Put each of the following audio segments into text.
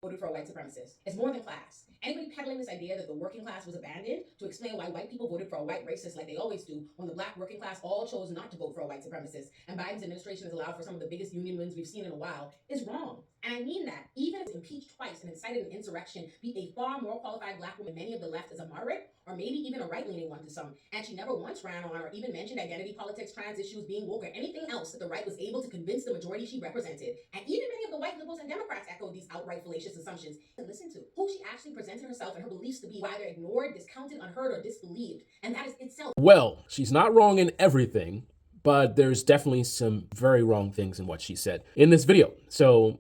voted for a white supremacist. It's more than class. Anybody peddling this idea that the working class was abandoned to explain why white people voted for a white racist like they always do, when the black working class all chose not to vote for a white supremacist, and Biden's administration has allowed for some of the biggest union wins we've seen in a while, is wrong. And I mean that. Even if it's impeached twice and incited an insurrection, be a far more qualified black woman than many of the left as a moderate, or maybe even a right-leaning one to some, and she never once ran on or even mentioned identity politics, trans issues, being woke, or anything else that the right was able to convince the majority she represented. And even many of the white liberals and Democrats echoed these outright fallacious assumptions. And listen to who she actually presented herself and her beliefs to be, were either ignored, discounted, unheard, or disbelieved. And that is itself. Well, she's not wrong in everything, but there's definitely some very wrong things in what she said in this video. So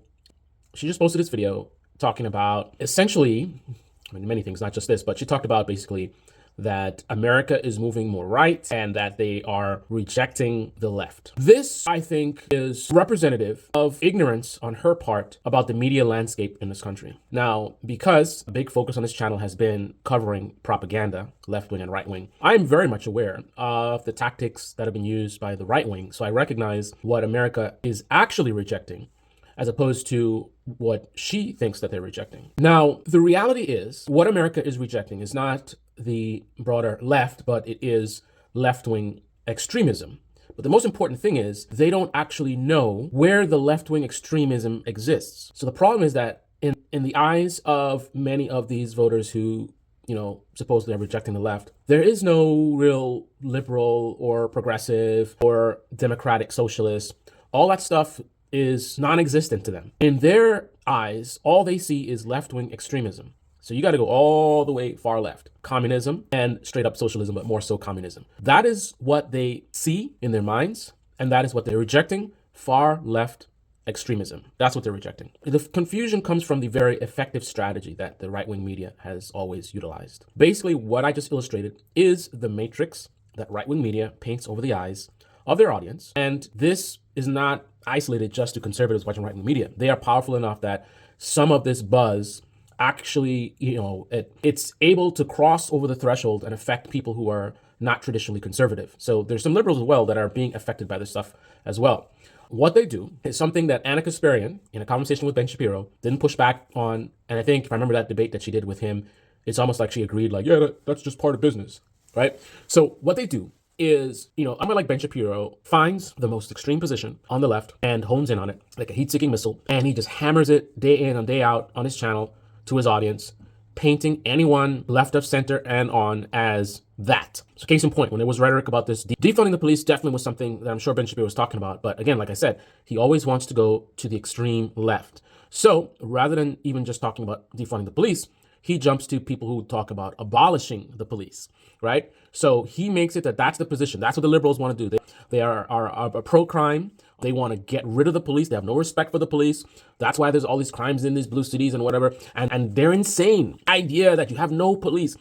she just posted this video talking about essentially, I mean, many things, not just this, but she talked about basically that America is moving more right and that they are rejecting the left. This, I think, is representative of ignorance on her part about the media landscape in this country. Now, because a big focus on this channel has been covering propaganda, left wing and right wing, I'm very much aware of the tactics that have been used by the right wing. So I recognize what America is actually rejecting, as opposed to what she thinks that they're rejecting. Now, the reality is what America is rejecting is not the broader left, but it is left-wing extremism. But the most important thing is they don't actually know where the left-wing extremism exists. So the problem is that in the eyes of many of these voters who, supposedly are rejecting the left, there is no real liberal or progressive or democratic socialist. All that stuff is non-existent to them. In their eyes, all they see is left-wing extremism. So you got to go all the way far left. Communism and straight up socialism, but more so communism. That is what they see in their minds, and that is what they're rejecting, far left extremism. That's what they're rejecting. The confusion comes from the very effective strategy that the right-wing media has always utilized. Basically, what I just illustrated is the matrix that right-wing media paints over the eyes of their audience. And this is not isolated just to conservatives watching right-wing media. They are powerful enough that some of this buzz actually, it's able to cross over the threshold and affect people who are not traditionally conservative. So there's some liberals as well that are being affected by this stuff as well. What they do is something that Anna Kasparian, in a conversation with Ben Shapiro, didn't push back on. And I think if I remember that debate that she did with him, it's almost like she agreed, like, yeah, that's just part of business, right? So what they do is, unlike like Ben Shapiro, finds the most extreme position on the left and hones in on it like a heat-seeking missile, and he just hammers it day in and day out on his channel to his audience, painting anyone left of center and on as that. So case in point, when there was rhetoric about this, defunding the police definitely was something that I'm sure Ben Shapiro was talking about. But again, like I said, he always wants to go to the extreme left. So rather than even just talking about defunding the police, he jumps to people who talk about abolishing the police, right? So he makes it that that's the position. That's what the liberals want to do. They are pro-crime. They want to get rid of the police. They have no respect for the police. That's why there's all these crimes in these blue cities and whatever. And they're insane. Idea that you have no police,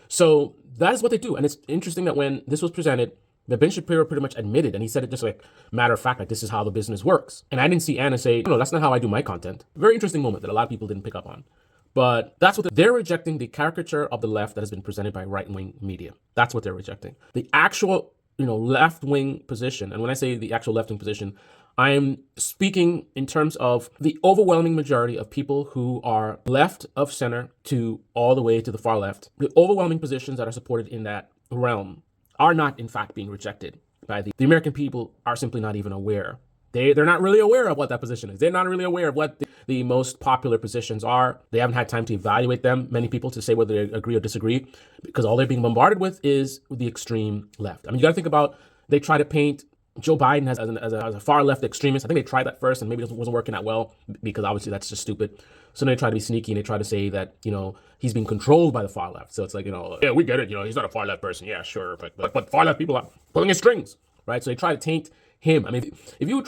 So that is what they do. And it's interesting that when this was presented, that Ben Shapiro pretty much admitted, and he said it just like matter of fact, like this is how the business works. And I didn't see Anna say, no, that's not how I do my content. Very interesting moment that a lot of people didn't pick up on. But that's what they're rejecting, the caricature of the left that has been presented by right-wing media. That's what they're rejecting. The actual, left-wing position. And when I say the actual left-wing position, I am speaking in terms of the overwhelming majority of people who are left of center to all the way to the far left. The overwhelming positions that are supported in that realm are not, in fact, being rejected by the American people are simply not even aware. They're not really aware of what that position is. They're not really aware of what the most popular positions are. They haven't had time to evaluate them, many people, to say whether they agree or disagree, because all they're being bombarded with is the extreme left. I mean, you got to think about, they try to paint Joe Biden as a far left extremist. I think they tried that first and maybe it wasn't working out well because obviously that's just stupid. So they try to be sneaky and they try to say that, he's being controlled by the far left. So it's like, yeah, we get it. He's not a far left person. Yeah, sure. But far left people are pulling his strings, right? So they try to taint him. I mean, if you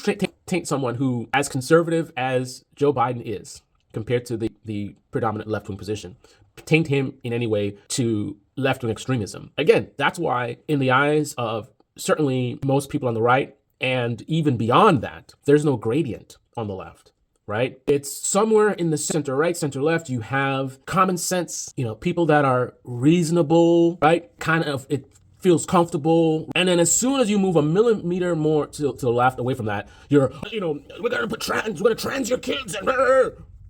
taint someone who, as conservative as Joe Biden is, compared to the predominant left-wing position, taint him in any way to left-wing extremism. Again, that's why in the eyes of certainly most people on the right, and even beyond that, there's no gradient on the left, right? It's somewhere in the center right, center left, you have common sense, people that are reasonable, right? Kind of, it feels comfortable. And then as soon as you move a millimeter more to the left away from that, we're going to trans your kids and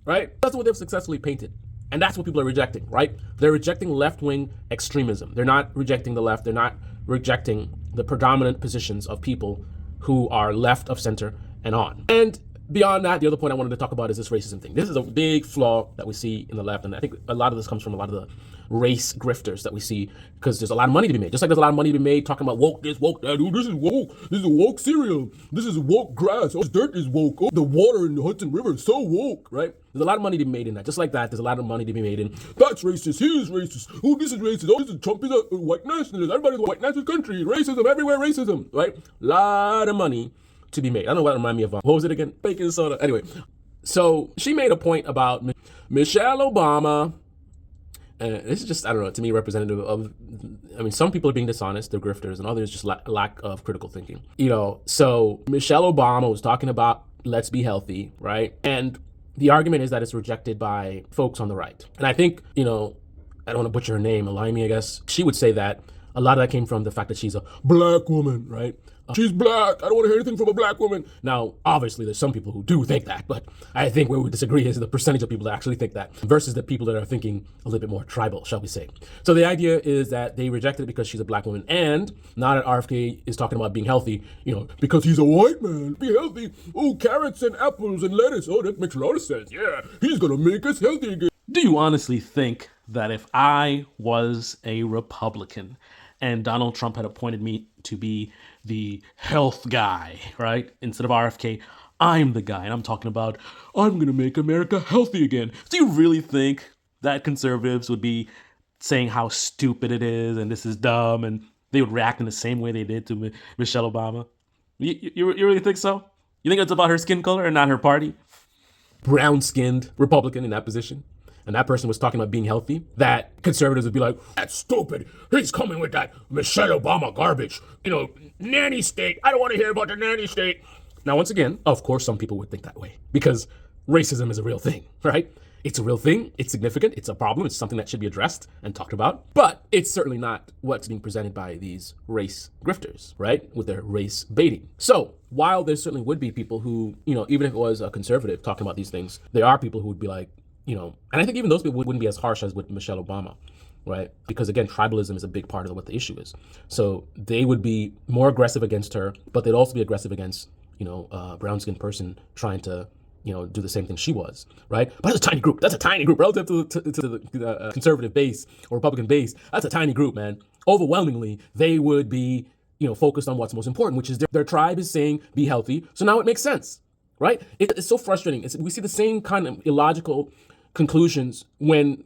right? That's what they've successfully painted. And that's what people are rejecting, right? They're rejecting left-wing extremism. They're not rejecting the left. They're not rejecting the predominant positions of people who are left of center and on. And beyond that, the other point I wanted to talk about is this racism thing. This is a big flaw that we see in the left. And I think a lot of this comes from a lot of the race grifters that we see, because there's a lot of money to be made. Just like there's a lot of money to be made talking about woke this, woke that. Ooh, this is woke. This is a woke cereal. This is woke grass. Oh, this dirt is woke. Oh, the water in the Hudson River is so woke, right? There's a lot of money to be made in that. Just like that, there's a lot of money to be made in that's racist. He is racist. Oh, this is racist. Oh, this is Trump is a white nationalist. Everybody's a white nationalist country. Racism everywhere. Racism, right? Lot of money to be made. I don't know what it reminded me of. What was it again? Bacon soda. Anyway, so she made a point about Michelle Obama. And this is just, I don't know, to me representative of, I mean, some people are being dishonest, they're grifters, and others just lack of critical thinking. So Michelle Obama was talking about let's be healthy, right? And the argument is that it's rejected by folks on the right. And I think, I don't want to butcher her name, Alimi, I guess. She would say that a lot of that came from the fact that she's a black woman, right? She's black. I don't want to hear anything from a black woman. Now, obviously, there's some people who do think that, but I think where we disagree is the percentage of people that actually think that versus the people that are thinking a little bit more tribal, shall we say. So the idea is that they rejected it because she's a black woman, and now that RFK is talking about being healthy, because he's a white man, be healthy. Oh, carrots and apples and lettuce. Oh, that makes a lot of sense. Yeah, he's going to make us healthy again. Do you honestly think that if I was a Republican and Donald Trump had appointed me to be the health guy, right? Instead of RFK, I'm the guy. And I'm talking about, I'm going to make America healthy again. Do you really think that conservatives would be saying how stupid it is and this is dumb, and they would react in the same way they did to Michelle Obama? You really think so? You think it's about her skin color and not her party? Brown-skinned Republican in that position, and that person was talking about being healthy, that conservatives would be like, that's stupid. He's coming with that Michelle Obama garbage. Nanny state. I don't want to hear about the nanny state. Now, once again, of course, some people would think that way because racism is a real thing, right? It's a real thing. It's significant. It's a problem. It's something that should be addressed and talked about. But it's certainly not what's being presented by these race grifters, right? With their race baiting. So while there certainly would be people who, even if it was a conservative talking about these things, there are people who would be like, and I think even those people wouldn't be as harsh as with Michelle Obama, right? Because again, tribalism is a big part of what the issue is. So they would be more aggressive against her, but they'd also be aggressive against, a brown-skinned person trying to, do the same thing she was, right? But that's a tiny group. That's a tiny group relative to the conservative base or Republican base. That's a tiny group, man. Overwhelmingly, they would be, focused on what's most important, which is their tribe is saying be healthy. So now it makes sense, right? It's so frustrating. We see the same kind of illogical conclusions when,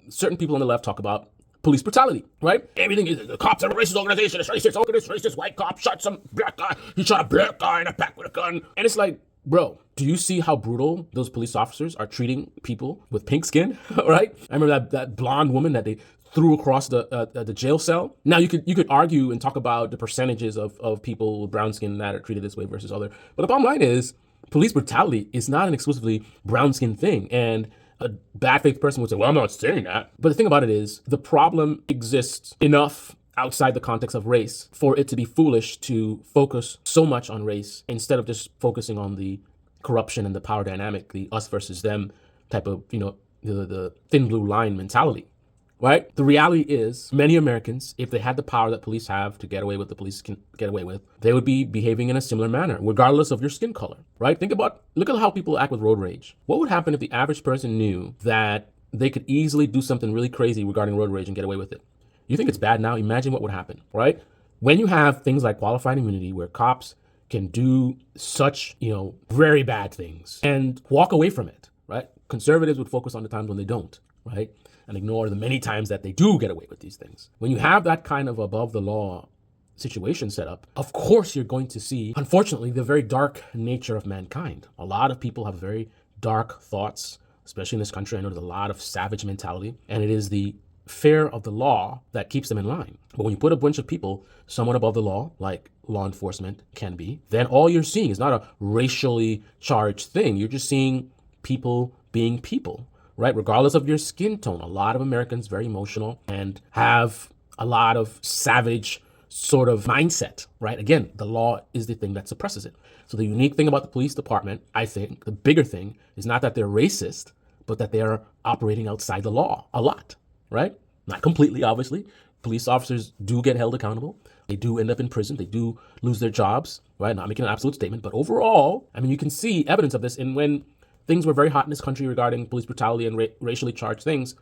certain people on the left talk about police brutality, right? Everything is, the cops are a racist organization, it's racist, look at this racist white cop shot some black guy, he shot a black guy in a pack with a gun. And it's like, bro, do you see how brutal those police officers are treating people with pink skin, right? I remember that blonde woman that they threw across the jail cell. Now you could argue and talk about the percentages of people with brown skin that are treated this way versus other, but the bottom line is police brutality is not an exclusively brown skin thing. And a bad faith person would say, well, I'm not saying that. But the thing about it is the problem exists enough outside the context of race for it to be foolish to focus so much on race instead of just focusing on the corruption and the power dynamic, the us versus them type of, the thin blue line mentality, right? The reality is many Americans, if they had the power that police have to get away with the police can get away with, they would be behaving in a similar manner, regardless of your skin color, right? Look at how people act with road rage. What would happen if the average person knew that they could easily do something really crazy regarding road rage and get away with it? You think it's bad now? Imagine what would happen, right? When you have things like qualified immunity where cops can do such, very bad things and walk away from it, right? Conservatives would focus on the times when they don't, right? And ignore the many times that they do get away with these things. When you have that kind of above the law situation set up, of course you're going to see, unfortunately, the very dark nature of mankind. A lot of people have very dark thoughts, especially in this country. I know there's a lot of savage mentality, and it is the fear of the law that keeps them in line. But when you put a bunch of people somewhat above the law, like law enforcement can be, then all you're seeing is not a racially charged thing. You're just seeing people being people, right? Regardless of your skin tone. A lot of Americans very emotional and have a lot of savage sort of mindset, right? Again, the law is the thing that suppresses it. So the unique thing about the police department, I think, the bigger thing is not that they're racist, but that they are operating outside the law a lot, right? Not completely, obviously. Police officers do get held accountable. They do end up in prison. They do lose their jobs, right? Not making an absolute statement, but overall, I mean, you can see evidence of this in when things were very hot in this country regarding police brutality and racially charged things.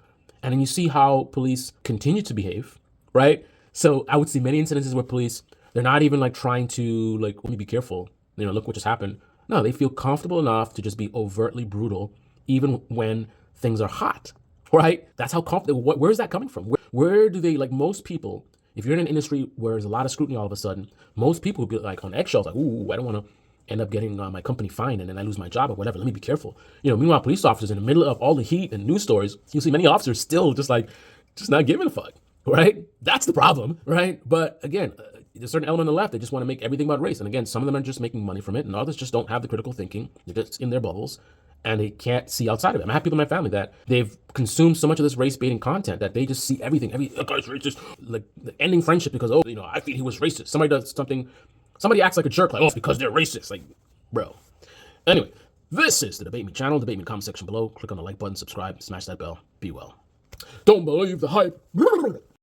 And then you see how police continue to behave, right? So I would see many incidences where police, they're not even like trying to like, let me be careful, look what just happened. No, they feel comfortable enough to just be overtly brutal, even when things are hot, right? That's how comfortable, where's that coming from? Where do they, like most people, if you're in an industry where there's a lot of scrutiny all of a sudden, most people would be like on eggshells, like, ooh, I don't want to end up getting my company fined and then I lose my job or whatever. Let me be careful. Meanwhile, police officers in the middle of all the heat and news stories, you'll see many officers still just not giving a fuck, right? That's the problem, right? But again, there's a certain element on the left, they just want to make everything about race. And again, some of them are just making money from it and others just don't have the critical thinking. They're just in their bubbles and they can't see outside of it. I have people in my family that they've consumed so much of this race baiting content that they just see everything, that guy's racist, like ending friendship because, I think he was racist. Somebody does something, somebody acts like a jerk, like, oh, it's because they're racist. Like, bro. Anyway, this is the Debate Me channel. Debate Me in the comment section below. Click on the like button, subscribe, smash that bell. Be well. Don't believe the hype.